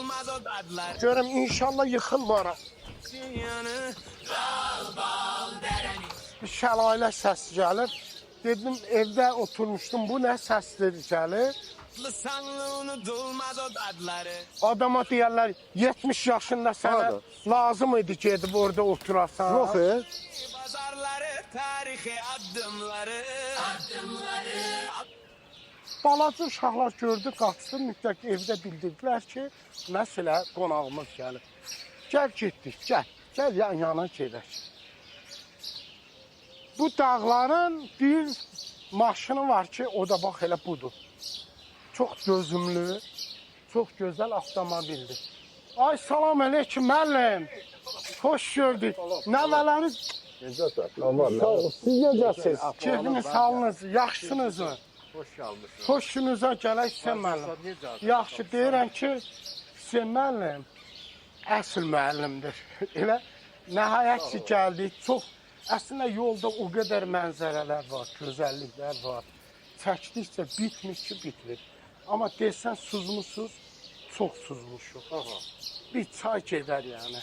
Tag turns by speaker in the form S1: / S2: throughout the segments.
S1: dolmaz o dadlar.
S2: Görüm inşallah yıxılmaram.
S1: Dünyanı bal bal dereni.
S2: Bir şəlalə səs gəlir. Dedim evdə oturmuşdum. Bu nə səsdir gəlir?
S1: Sanlı unutulmaz o dadları.
S2: Adama deyərlər 70 yaşında sənə
S3: Hadi.
S2: lazım idi gedib orada oturasan.
S3: Yox,
S1: Pazarları, tarihi adımları.
S2: Balaca uşaqlar gördü, qaçdı, mütləq evdə bildirdilər ki, məsələ qonağımız gəlir. Gəl getdik, gəl. Gəl yana gedək. Bu dağların bir maşını var ki, o da bax elə budur. Çox dözümlü, çox gözəl avtomobildir. Ay salam əleykum müəllim. Xoş gördük. Nəvələriniz sağ ol. Siz necəsiniz? Keyfiniz, halınız, yaxşısınızmı?
S3: Hoş gəlmişsiniz.
S2: Xoşunuza gələk Hüseyn müəllim. Yaxşı deyirəm ki, Hüseyn müəllim əsl müəllimdir. Elə nəhayət ki gəldik. Çox əslində yolda o qədər mənzərələr var, gözəlliklər var. Çəkdikcə bitmir ki, bitmir. Amma desən suzmusuz, çox suzmuşuq. Bir çay gedər yəni.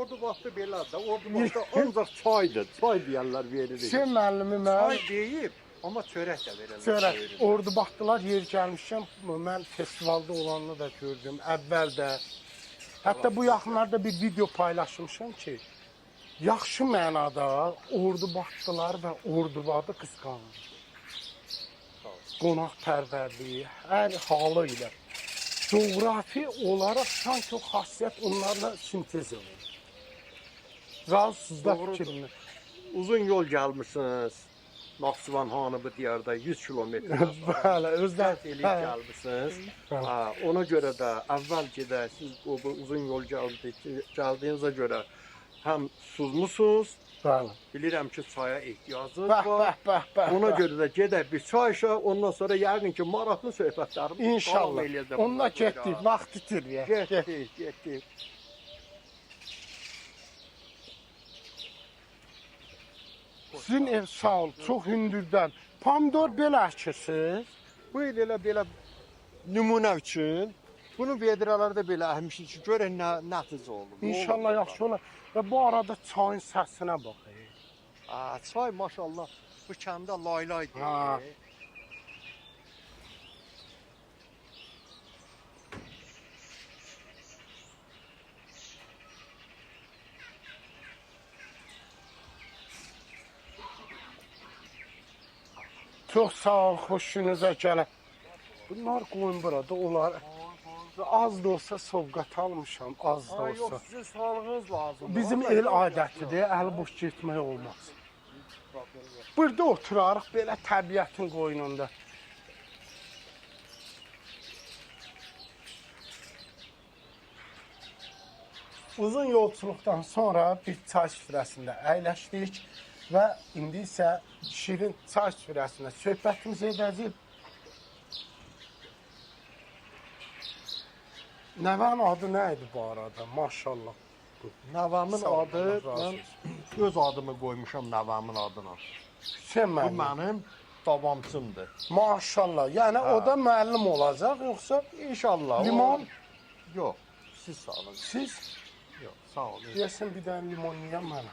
S3: Ordu vaxtı belədir. Ordu vaxtı ancaq çaydır. Çay deyərlər veririk.
S2: Hüseyn müəllimi mən
S3: Çay deyib, amma çörək də verirlər.
S2: çörək, ordu baxdılar, yer gəlmişəm. Mən festivalda olanını da gördüm, əvvəl də. Hətta bu yaxınlarda bir video paylaşmışam ki, yaxşı mənada ordu baxdılar və orduvadı qısqanır. Qonaq pərvərliyi, hər halı ilə. Coğrafi olaraq sanki o xasiyyət onlarla sintez olur. Razısınız da fikrimdir.
S3: Uzun yol gəlmişsiniz. Naxçıvan hanı bu diyarda 100 kilometr.
S2: Bəli, özlər
S3: eləyib gəlmişsiniz. Ona görə də əvvəl gedək, siz o uzun yol gəldiyinizə görə həm suzmusunuz,
S2: bəli.
S3: bilirəm ki, çaya ehtiyacınız
S2: Bəh,
S3: var.
S2: bəh, bəh, bəh.
S3: Ona görə də gedək bir çay içək, ondan sonra yəqin ki, maraqlı söhbətlərimiz
S2: İnşallah. Onunla getdik, vaxt itirdik.
S3: Getdik.
S2: Sizin ev sağ ol, çox hündürdən. Pomidor belə əkirsiniz.
S3: Bu il elə nümunə üçün bunu vedrələrdə belə əhmişik ki, görək nə nəticə olur.
S2: İnşallah yaxşı olar. Və bu arada çayın səsinə baxın.
S3: Çay maşallah bu kəndə laylay
S2: Ha.
S3: deyir.
S2: Çox sağ ol, xoşunuza gələ. Bunlar qoyun burada, onlar az da olsa sovqat almışam, az da
S3: Yox,
S2: olsa.
S3: sizin sağlığınız lazımdır.
S2: Bizim
S3: Vallahi
S2: el
S3: yox,
S2: adətidir, əli boş getmək olmaz. Burada oturarıq belə təbiətin qoynunda. Uzun yolçuluqdan sonra bir çay süfrəsində əyləşdik və indi isə şirin çay süfrəsində söhbətimizi edəcəyik. Nəvənin adı nə idi bu arada? Maşallah.
S3: Nəvəmin
S2: Sağ ol,
S3: adı,
S2: Allah razı
S3: mən
S2: olsun.
S3: öz adımı qoymuşam nəvəmin adına.
S2: Hüseyn
S3: Bu
S2: müəllim.
S3: mənim davamçımdır.
S2: Maşallah. Yəni o da müəllim olacaq, yoxsa
S3: İnşallah.
S2: limon?
S3: Yox, siz sağ olun.
S2: Siz
S3: Yox, sağ olun.
S2: deyəsən bir dənə limon yiyəm mənə.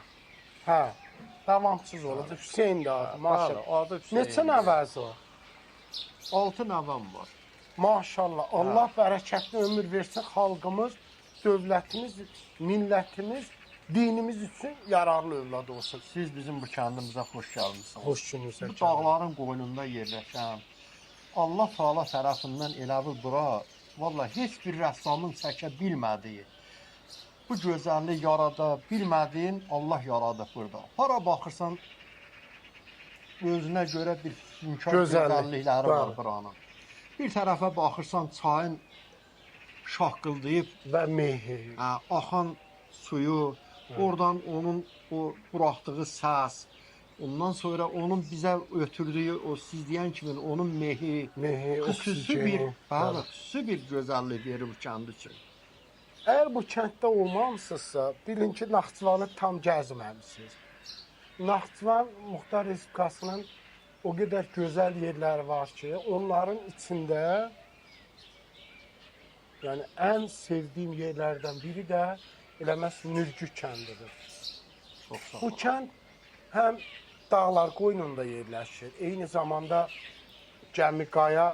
S2: Hə. Davamsız olacaq. Hüseyn də adı. Maşallah.
S3: Adı Hüseyn.
S2: Neçə nəvəzi var?
S3: 6 nəvəm var.
S2: Maşallah. Allah bərəkətli ömür versin xalqımız, dövlətimiz, millətimiz, dinimiz üçün yararlı övlad olsun.
S3: Siz bizim bu kəndimizə xoş gəlmisiniz.
S2: Xoşunuza
S3: Bu dağların qoynunda yerləşən Allah Taala tərəfindən elə bir bura, vallahi heç bir rəssamın çəkə bilmədiyi bu gözəllik yarada bilmədiyin Allah yaradıb burada. Hara baxırsan özünə görə bir füsunkar gözəllikləri var
S2: Bəli.
S3: buranın. Bir tərəfə baxırsan çayın şaqqıldayıb
S2: və mehi.
S3: axan suyu, oradan onun o buraxdığı səs, ondan sonra onun bizə ötürdüyü o siz deyən kimi onun mehi, xüsusi bir, bəli, xüsusi bir gözəllik verir bu kənd üçün.
S2: Əgər bu kənddə olmamısınızsa, bilin ki, Naxçıvanı tam gəzməmisiniz. Naxçıvan Muxtar Respublikasının o qədər gözəl yerləri var ki, onların içində Yəni ən sevdiyim yerlərdən biri də elə məhz Nürgü kəndidir.
S3: Çox sağ
S2: Bu
S3: ol.
S2: kənd həm dağlar qoynunda yerləşir, eyni zamanda Gəmiqaya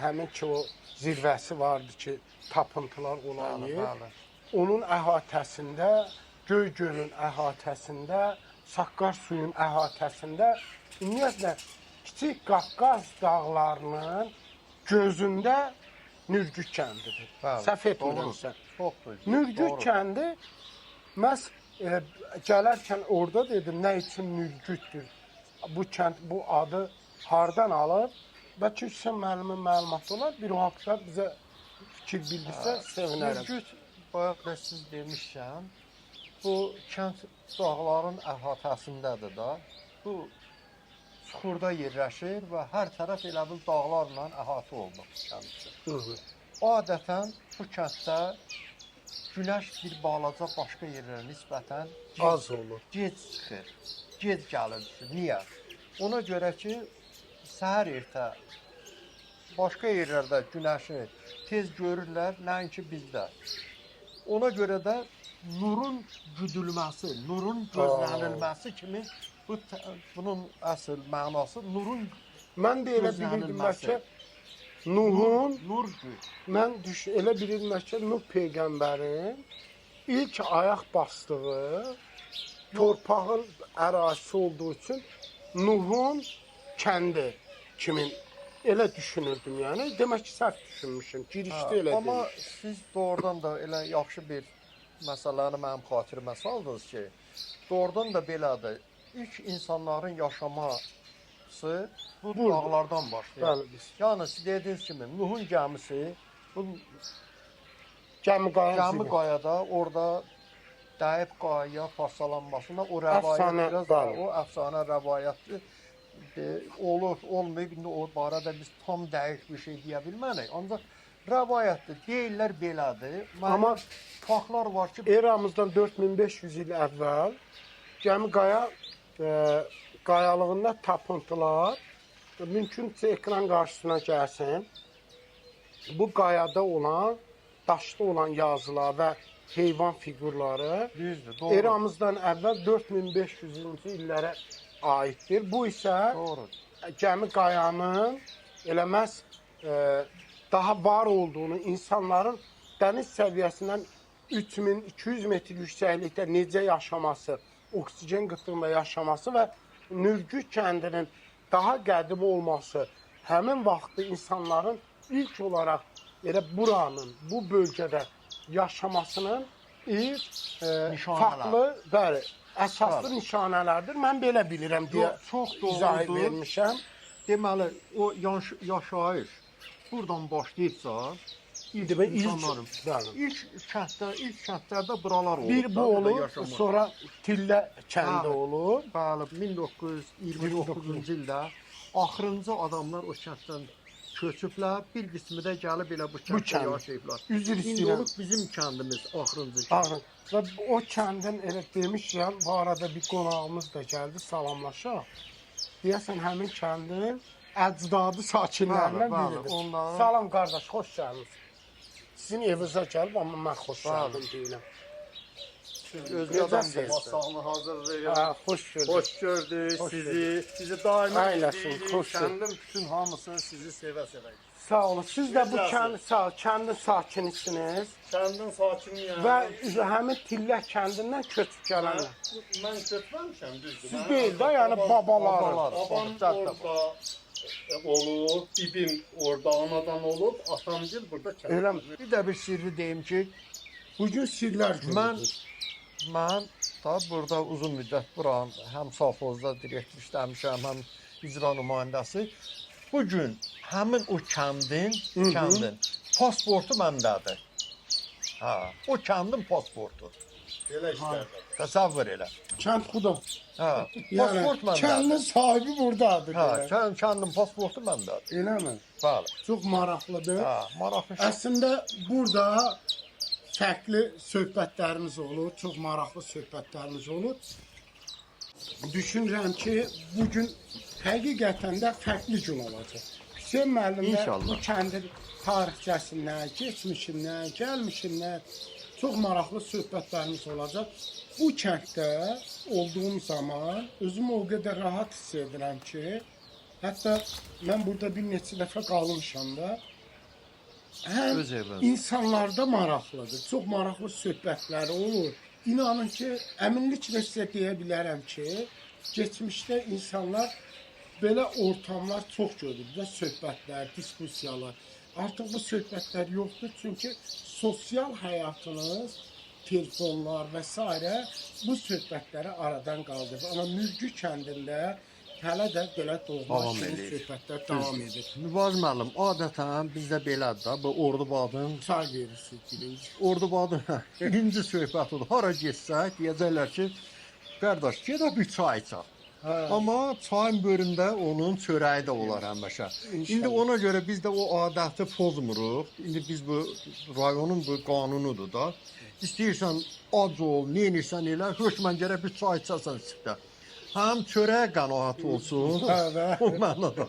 S2: həmin ki o zirvəsi vardı ki, tapıntılar olan
S3: Bəli,
S2: yer.
S3: bəli.
S2: Onun əhatəsində, Göygölün əhatəsində, Saqqar suyun əhatəsində ümumiyyətlə Kiçik Qafqaz dağlarının gözündə Nürgü kəndidir.
S3: Bəli,
S2: Səhv etmirəmsə.
S3: Çox düzdür.
S2: Nürgü
S3: doğru.
S2: kəndi məhz gələrkən orada dedim nə üçün Nürgüddür. Bu kənd bu adı hardan alıb? Bəlkə Hüseyn müəllimin məlumatı olar, bir o haqda bizə fikir bildirsə sevinərəm.
S3: Nürgüt, bayaq da siz demişkən, bu kənd dağların əhatəsindədir da. Bu çuxurda yerləşir və hər tərəf elə bil dağlarla əhatə olunub kəndisi. Adətən bu kənddə günəş bir balaca başqa yerlərə nisbətən
S2: Az olur.
S3: gec çıxır, gec gəlir. Niyə? Ona görə ki, səhər ertə başqa yerlərdə günəşi tez görürlər, nəinki bizdə. Ona görə də nurun güdülməsi, nurun gözlənilməsi kimi bunun əsl mənası nurun
S2: Mən də elə bilirdim bəlkə Nuhun,
S3: nur güc.
S2: mən elə bilirdim bəlkə Nuh peyğəmbərin ilk ayaq basdığı torpağın ərazisi olduğu üçün Nuhun kəndi kimi elə düşünürdüm yəni. Demək ki, səhv düşünmüşüm. Girişdə elə
S3: Amma
S2: dedim.
S3: siz doğrudan da elə yaxşı bir məsələni mənim xatirimə saldınız ki, doğrudan da belədir. İlk insanların yaşaması bu dağlardan başlayır.
S2: Bəli, biz.
S3: Yəni siz dediyiniz kimi Nuhun gəmisi bu
S2: Gəmi
S3: qayada orada dəyib qayaya parçalanmasına o rəvayət
S2: Əfsanə,
S3: biraz
S2: bəli.
S3: o əfsanə rəvayətdir. Olur, olmayıb, indi o barədə biz tam dəqiq bir şey deyə bilmərik. Ancaq rəvayətdir, deyirlər belədir.
S2: Amma
S3: faktlar var ki,
S2: eramızdan 4500 il əvvəl Gəmiqaya qayalığında tapıntılar mümkünsə ekran qarşısına gəlsin. Bu qayada olan, daşda olan yazılar və heyvan fiqurları
S3: düzdür, doğru.
S2: eramızdan əvvəl 4500-cü illərə aiddir. Bu isə
S3: Doğru.
S2: Gəmiqayanın eləməz daha var olduğunu, insanların dəniz səviyyəsindən 3200 metr yüksəklikdə necə yaşaması, oksigen qıtlığında yaşaması və Nürgü kəndinin daha qədim olması, həmin vaxtda insanların ilk olaraq elə buranın, bu bölgədə yaşamasının ilk fərqli, bəli, əsaslı nişanələrdir. Mən belə bilirəm deyə
S3: Çox
S2: izah
S3: doğrudur.
S2: vermişəm.
S3: Deməli, o yaşayış buradan başlayıbsa,
S2: Demək
S3: insanların
S2: bəli.
S3: ilk kəndlərdə buralar olub.
S2: Bir bu
S3: da, burada
S2: olur,
S3: yaşamaq.
S2: sonra Tillə kəndi
S3: Bəli.
S2: olur.
S3: Bəli, 1929-cu ildə axırıncı adamlar o kənddən köçüblər, bir qismi də gəlib elə bu kənddə
S2: kənd.
S3: yaşayıblar.
S2: Üzr
S3: İndi
S2: istəyirəm.
S3: olub bizim kəndimiz axırıncı kənd.
S2: Ağrı. Və o kəndin elə demişəm, bu arada bir qonağımız da gəldi, salamlaşaq. Deyəsən həmin kəndin əcdadı sakinlərindən
S3: Bəli, bəli,
S2: biridir.
S3: onların-
S2: Salam qardaş, xoş gəldiniz. Sizin evinizə gəlib, amma mən xoş
S3: Bəli.
S2: gəldim deyirəm.
S3: Özgədən masalını hazırlayır.
S2: Ha, xoş gördük.
S3: Xoş gördük
S2: Xoş
S3: sizi. Sizi daima
S2: Əyləsin, xoş
S3: Kəndim bütün hamısını sizi sevə-sevə.
S2: Sağ olun. Siz də bu
S3: Necəsiz?
S2: kəndin sakinisiniz
S3: Kəndin sakiniyəm.
S2: və həmin Tillə kəndindən köçüb gələnlər.
S3: Mən köçməmişəm, düzdür.
S2: Siz deyil də, yəni babaları.
S3: Babam orada olur, bibim orada anadan olub, atamgil burada kənd.
S2: Eləmi?
S3: Bir də bir sirri deyim ki,
S2: Bugün sirlər günüdür.
S3: mən da burada uzun müddət buranın həm safozda direktor işləmişəm, həm icra nümayəndəsi. Bu gün həmin o kəndin pasportu məndədir. Ha, o kəndin pasportu. Belə işlərdə. Təsəvvür elə.
S2: Kənd xuda.
S3: Ha,
S2: Yəni
S3: pasport məndədir.
S2: kəndin sahibi burdadır.
S3: Ha,
S2: deyək.
S3: kəndin pasportu məndədir.
S2: Eləmi?
S3: Bəli.
S2: Çox maraqlıdır.
S3: Ha, maraqlı şey.
S2: Əslində burada fərqli söhbətlərimiz olur, çox maraqlı söhbətlərimiz olur. Düşünürəm ki, bu gün həqiqətən də fərqli gün olacaq. Hüseyn müəllim də
S3: İnşallah.
S2: bu kəndin tarixçəsindən, keçmişindən, gəlmişindən çox maraqlı söhbətlərimiz olacaq. Bu kənddə olduğum zaman özümü o qədər rahat hiss edirəm ki, hətta mən burada bir neçə dəfə qalmışam da. Həm
S3: Öz eviniz.
S2: insanlarda maraqlıdır, çox maraqlı söhbətləri olur. İnanın ki, əminliklə sizə deyə bilərəm ki, geçmişdə insanlar belə ortamlar çox görüb və söhbətlər, diskussiyalar. Artıq bu söhbətlər yoxdur, çünki sosial həyatınız, telefonlar və s. bu söhbətləri aradan qaldırır. Amma Mürgü kəndində hələ də belə doğma
S3: Davam
S2: şirin
S3: edir.
S2: söhbətlər davam edir.
S3: Mübaz müəllim, adətən bizdə belədir da, bu Ordubadın
S2: Çay verirsiniz birinci.
S3: Ordubadın birinci söhbətidir. Hara getsək, deyəcəklər ki, qardaş, gedə bir çay içək.
S2: Hə.
S3: Amma çayın bölündə onun çörəyi də olar həmişə. İndi ona görə biz də o adəti pozmuruq. İndi biz bu rayonun bu qanunudur da. İstəyirsən ac ol, nə edirsən elə, hökmən gərək bir çay içəsən çıxda. Həm çörək qənaət olsun.
S2: Hə, hə.
S3: O mənada.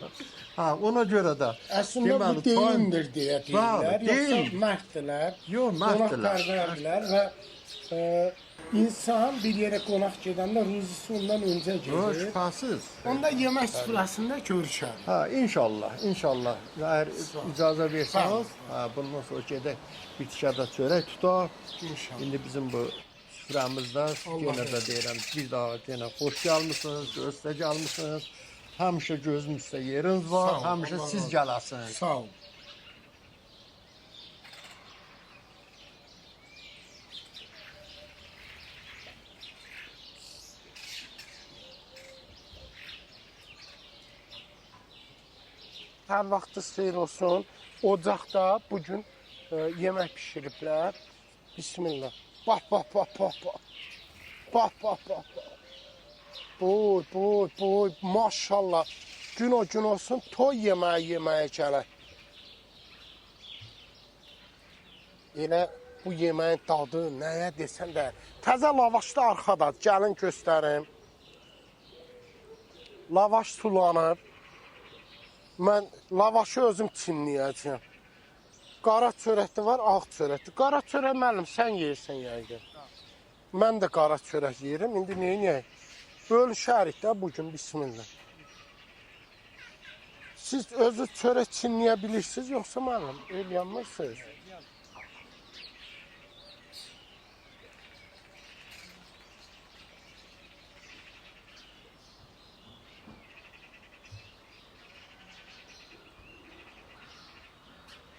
S3: Hə, ona görə də.
S2: Əslində bu
S3: deməli,
S2: deyimdir deyə deyirlər.
S3: Bəli, deyim.
S2: Yoxsa mərddirlər,
S3: Yox, mərddirlər.
S2: qonaqpərvərdirlər və insan bir yerə qonaq gedəndə ruzisi ondan öncə
S3: Yox,
S2: gedir.
S3: şübhəsiz.
S2: Onda yemək süfrəsində görüşər.
S3: Hə, inşallah, inşallah. Əgər icazə versəniz, hə, bundan sonra gedək bitkədə çörək tutaq.
S2: İnşallah.
S3: İndi bizim bu süfrəmizdə yenə də deyirəm, bir daha yenə xoş gəlmisiniz, gözlə gəlmisiniz. Həmişə gözümüzdə yeriniz var,
S2: Sağ ol,
S3: həmişə
S2: Allah
S3: siz
S2: razı
S3: gələsiniz.
S2: Sağ ol. Hər vaxtınız xeyir olsun. Ocaqda bugün yemək pişiriblər. Bismillah. Bax, bax, bax, bax, bax. Bax, bax, bax, bax. Boy, boy, boy. Maşallah. Gün o gün olsun toy yeməyə gələk. Elə bu yeməyin dadı nəyə desən də. Təzə lavaşda arxadadır. Gəlin göstərim. Lavaş sulanıb. Mən lavaşı özüm çinləyəcəm. Qara çörəkli var, ağ çörəkli. Qara çörək müəllim, sən yeyirsən yəqin. Mən də qara çörək yeyirəm. İndi neyniyək? Bölüşərik də bugün, bismillah. Siz özü çörək çinləyə bilirsiniz, yoxsa müəllim? Eləyənmirsiniz?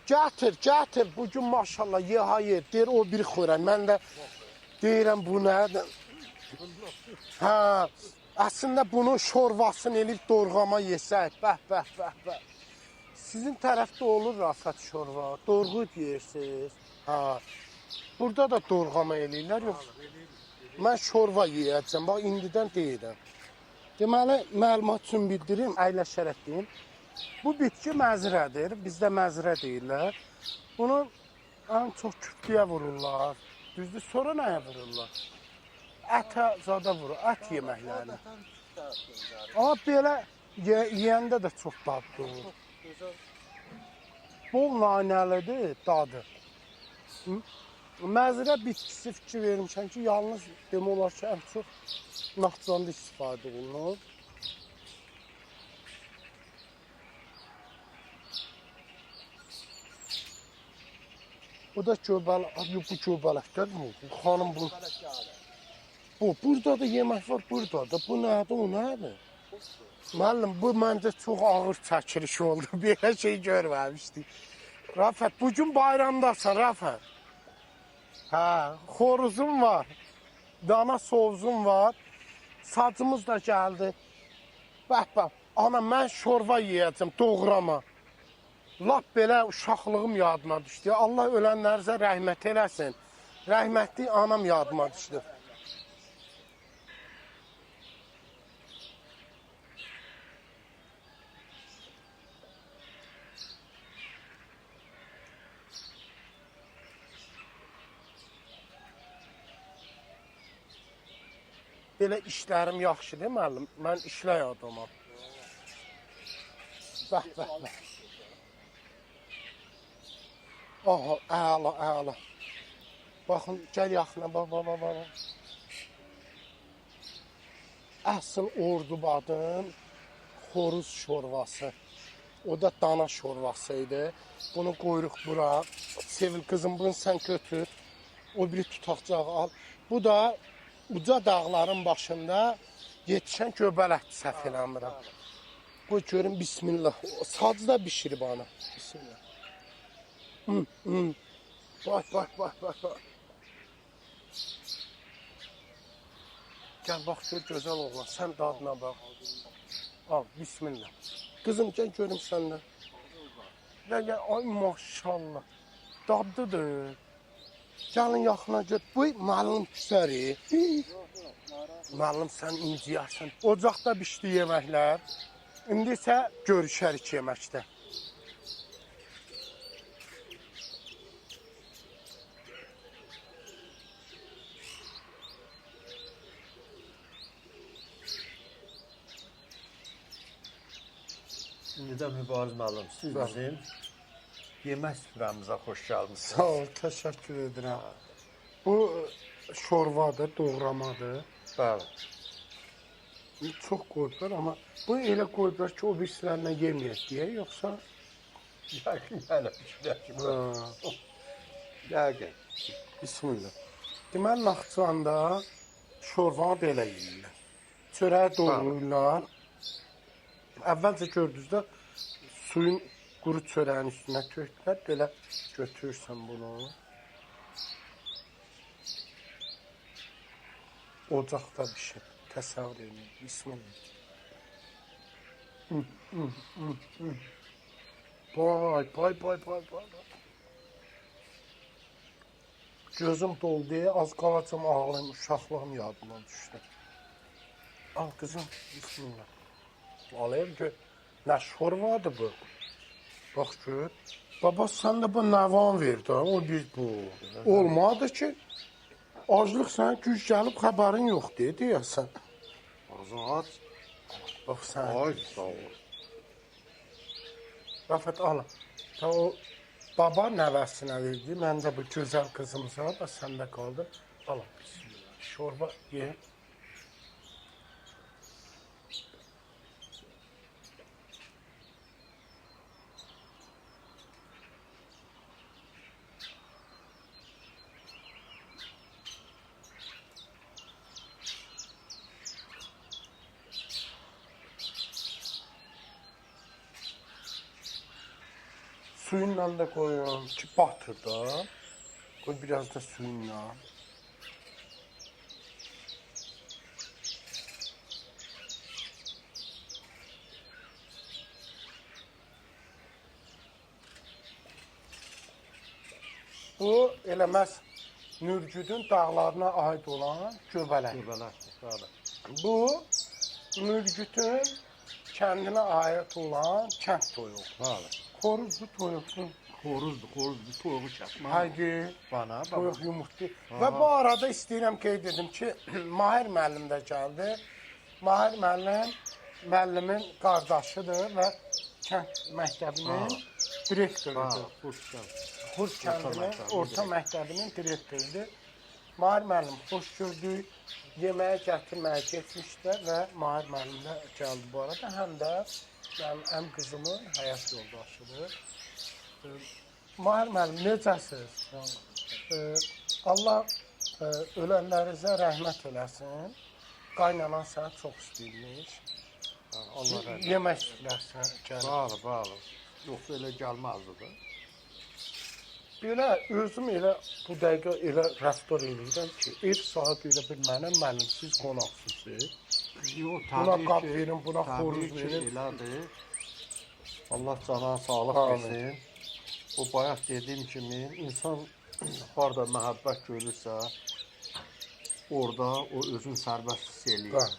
S2: Gətir. Bugün maşallah ye hayır. Deyir o biri xörək. Mən də deyirəm bu nədir? Hə. Əslində bunu şorvasını elib dorğama yesək. Bəh. Sizin tərəfdə olur Rafət şorva. Dorğud yeyirsiniz. Hə. Burada da dorğama eləyirlər yox. Mən şorva yeyəcəm. Bax indidən deyirəm. Deməli məlumat üçün bildirim, əyləşərək deyim. Bu bitki məzrədir, bizdə məzrə deyirlər. Bunu ən çox kütlüyə vururlar, düzdür, sonra nəyə vururlar? Ətə zada vurur, ət yeməklərini. Amma belə yeyəndə də çox dadlı olur. Bol nanəlidir, dadı. Məzrə bitkisi fikir vermişəm ki, yalnız demək olar ki, ən çox Naxçıvanda istifadə olunur. O da göbələk, bu göbələkdir mi? Bu xanım bu. Burada da yemək var, burada da. Bu nədir, o nədir? Müəllim, bu məncə çox ağır çəkiliş oldu. Belə şey görməmişdik. Rafət, bugün bayramdasan, Rafət. Hə, xoruzum var. Dana sovzum var. Sacımız da gəldi. Bax. Ana, mən şorva yeyəcəm, doğrama. Lap belə uşaqlığım yadıma düşdü. Allah ölənlərinizə rəhmət eləsin. Rəhmətli anam yadıma düşdü. Belə işlərim yaxşı deyil müəllim. Mən işləy adamam. Bax. Aha, əla, əla. Baxın, gəl yaxına, bax. Əsl Ordubadın xoruz şorvası. O da dana şorvası idi. Bunu qoyuruq bura. Sevil qızım, bunu sən götür. O biri tutaqcağı al. Bu da uca dağların başında yetişən göbələkdir, səhv eləmirəm. Qoy görün, bismillah. Sacda bişirib ana. Bismillah. Bax. Gəl, bax, gör, gözəl oğlan. Sən dadına bax. Al, bismillah. Qızım, gəl görüm səndən. Gəl, ay maşallah. Dadlıdır. Gəlin yaxına gör. Bu müəllim küsəri. Müəllim, sən inciyərsən. Ocaqda bişdi yeməklər. İndi isə görüşərik yeməkdə.
S3: İndi də Mübariz müəllim, siz bizim yemək süfrəmizə xoş gəlmisiniz.
S2: Sağ ol, təşəkkür edirəm. Bu şorvadır, doğramadır.
S3: Bəli.
S2: Çox qoyublar, amma bu elə qoyublar ki, o birislərlə yeməyək deyə, yoxsa?
S3: Yəqin hələ fikirləşim. Yəqin.
S2: Bismillah. Deməli, Naxçıvanda şorvanı belə yeyirlər. Çörəyi doğrayırlar. Əvvəlcə gördünüzdə suyun quru çörəyin üstünə tökdülər. Belə götürürsən bunu. Ocaqda bişir. Təsəvvür edin. Bismillah. Bay. Gözüm doldu, az qalacam ağlayım, uşaqlığım yadına düşdü. Al qızım, bismillah. Alayım ki, nə şorvadır bu? Bax gör. Baba, sən də bu nəvan verdi, o bir bu. Olmadı ki, aclıq sənə güc gəlib xəbərin yoxdur, deyəsən.
S3: Azad.
S2: Bax sən.
S3: Ay, sağ ol.
S2: Rafət, ala. O baba nəvəsinə verdi, mən də bu gözəl qızımıza da səndə qaldı. Ala, bismillah. Şorba ye. Suyunla da koyun ki batır da. Koy biraz da suyunla. Bu eləməz Nürgüdün dağlarına ait olan göbələk.
S3: Göbələk.
S2: Bu Nürgüdün kəndinə ait olan kənd toyuğu.
S3: Bəli.
S2: Xoruz bu toyuqdur.
S3: Xoruzdur, bu toyuğu çəkmə.
S2: Haydi.
S3: Bana,
S2: Toyuq yumurtlu. Və bu arada istəyirəm qeyd edim ki, Mahir müəllim də gəldi. Mahir müəllimin qardaşıdır və kənd məktəbinin direktorudur. Xurs kəndinin orta məktəbinin direktorudur. Mahir müəllim, xoş gördük. Yeməyə gətirməyə getmişlər və Mahir müəllim də gəldi bu arada. Həm də mənim əm qızımın həyat yoldaşıdır. Mahir müəllim, necəsiz? Allah ölənlərinizə rəhmət eləsin. Qaynanan səni çox istəyirmiş.
S3: Allah rəhmət.
S2: Yemək istəyirsən gəlir.
S3: Bəli. Yoxsa elə gəlməzdi də.
S2: Belə özüm elə bu dəqiqə elə rəftar edirəm ki, ev sahibi elə bir mənəm, müəllim, siz qonaqsınız.
S3: Yox,
S2: Buna qab verin, buna xoruz verin.
S3: Elədir. Allah cana sağlıq versin. O bayaq dediyim kimi, insan harada məhəbbət görürsə, orada o özünü sərbəst hiss eləyir.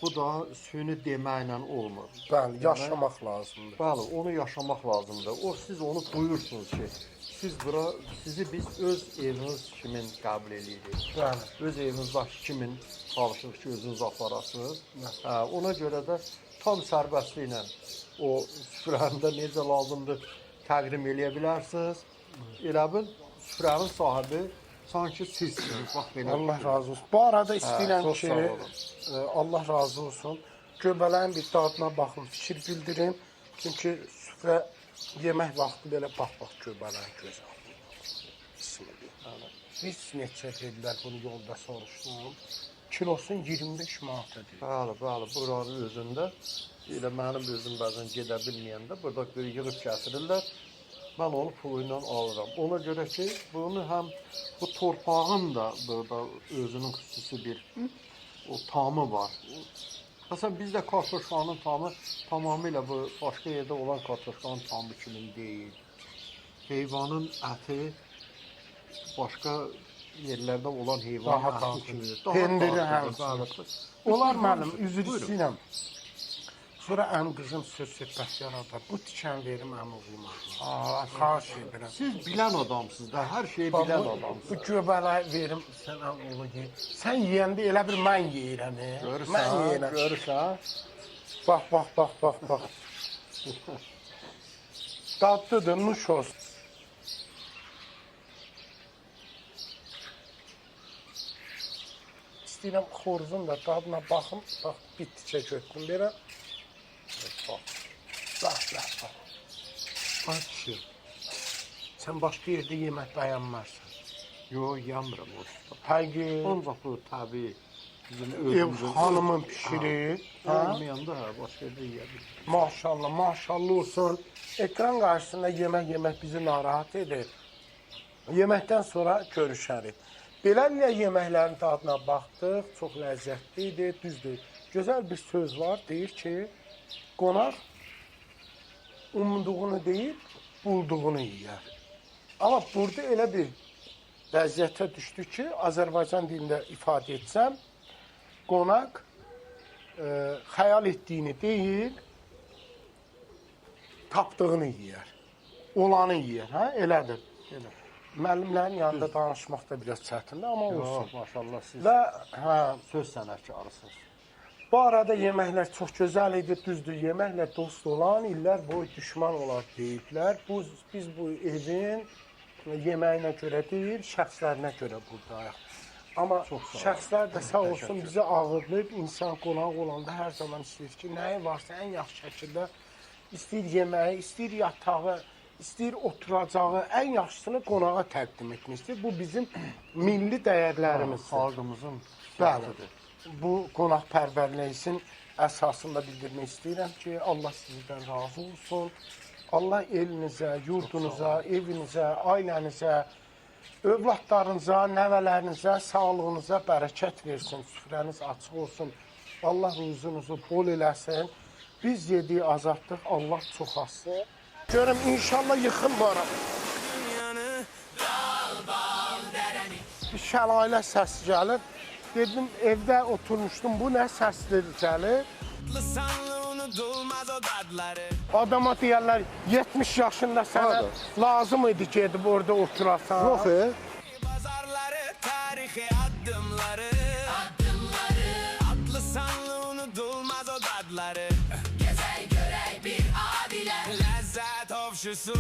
S3: Bu da süni deməklə olmur.
S2: Bəli, yaşamaq lazımdır.
S3: Bəli, onu yaşamaq lazımdır. Siz onu duyursunuz ki, sizi biz öz eviniz kimi qəbul edirik.
S2: Bəli.
S3: Öz evinizdəki kimi çalışırıq ki, özünüz aparasınız. Ona görə də tam sərbəstliklə o süfrəndə necə lazımdır təqdim eləyə bilərsiniz. Elə bil süfrənin sahibi sanki sizsiniz. Bax belə.
S2: Allah razı olsun. Bu arada istəyirəm
S3: çox
S2: ki,
S3: sağ olun.
S2: Allah razı olsun. Göbələyin bir dadına baxın, fikir bildirin. Çünki süfrə yemək vaxtı belə bax göbələyin gözəl. Bismillah. Biz neçə dedilər bunu yolda soruşdum. Kilosun 25 manatadır.
S3: Bəli, buranın özündə elə mənim özüm bəzən gedə bilməyəndə burada yığıb gətirirlər. Mən onu pulu ilə alıram. Ona görə ki, bunu həm bu torpağın da burada özünün xüsusi bir o tamı var. Məsələn, bizdə kartoşkanın tamı tamamilə bu başqa yerdə olan kartoşkanın tamı kimi deyil. Heyvanın əti başqa yerlərdə olan heyvanın əti kimi.
S2: Pendiri həm. Onlar mənim üzr
S3: Buyurun.
S2: istəyirəm. Sonra ənim qızım söz söhbət yaradar. Bu tikən verim əmi oğluma. Xahiş edirəm.
S3: Siz bilən adamsınız da, hər şeyi bilən adamsınız.
S2: Bu göbələ verim sən əmi oğlu ye. Sən yeyəndə elə bir mən yeyirəm. Mən yeyirəm.
S3: Görürsən.
S2: Bax. Dadlıdır, nuş olsun. İstəyirəm xoruzun da dadına baxım. Bax, bittikcə götürdüm belə. Bax. Bax kişi. Sən başqa yerdə yemək bəyənmərsən.
S3: Yox, yemmirəm o.
S2: Həqiqi.
S3: Ancaq bu təbii bizim
S2: Ev
S3: özümüzün.
S2: hanımın pişirir.
S3: Olmayanda başqa yerdə yeyə bilirik.
S2: Maşallah olsun. Ekran qarşısında yemək bizi narahat edir. Yeməkdən sonra görüşərik. Beləliklə yeməklərin dadına baxdıq, çox ləzzətli idi, düzdür. Gözəl bir söz var, deyir ki, qonaq umduğunu deyil, bulduğunu yeyər. Amma burada elə bir vəziyyətə düşdü ki, Azərbaycan dilində ifadə etsəm, qonaq xəyal etdiyini deyil, tapdığını yeyər. Olanı yeyər, hə? Elədir.
S3: Elə.
S2: Müəllimlərin yanında danışmaq da biraz çətindir, amma
S3: Yox,
S2: olsun.
S3: maşallah siz
S2: Və hə,
S3: söz sənətkarısınız.
S2: bu arada yeməklər çox gözəl idi, düzdür. Yeməklə dost olan illər boyu düşman olar deyiblər. Biz bu evin yeməyinə görə deyil, şəxslərinə görə buradayıq. Amma şəxslər də sağ olsun bizi ağırlayıb, insan qonaq olanda hər zaman istəyir ki, nəyi varsa ən yaxşı şəkildə istəyir yeməyi, istəyir yatağı, istəyir oturacağı, ən yaxşısını qonağa təqdim etmək istəyir. Bu bizim milli dəyərlərimizdir.
S3: Xalqımızın
S2: Bəli.
S3: səhətidir.
S2: Bu qonaqpərvərliyin əsasında bildirmək istəyirəm ki, Allah sizdən razı olsun. Allah elinizə, yurdunuza, evinizə, ailənizə, övladlarınıza, nəvələrinizə, sağlığınıza bərəkət versin. Süfrəniz açıq olsun. Allah ruzunuzu bol eləsin. Biz yediyi azadlıq, Allah çox azsın. Görüm inşallah yıxılmaram.
S1: Dünyanı dal bal dereni.
S2: Bir şəlalə səsi gəlir. Dedim evdə oturmuşdum. Bu nə səsdir gəlir?
S1: Lisanlı unutulmaz o dadları.
S2: Adama deyərlər 70 yaşında sənə lazım idi gedib orada oturasan.
S3: Yox,
S1: Pazarları, tarihi adımları. Atlı sanlı unutulmaz o dadları. Gezey görey bir adile. Lezzet ofşusu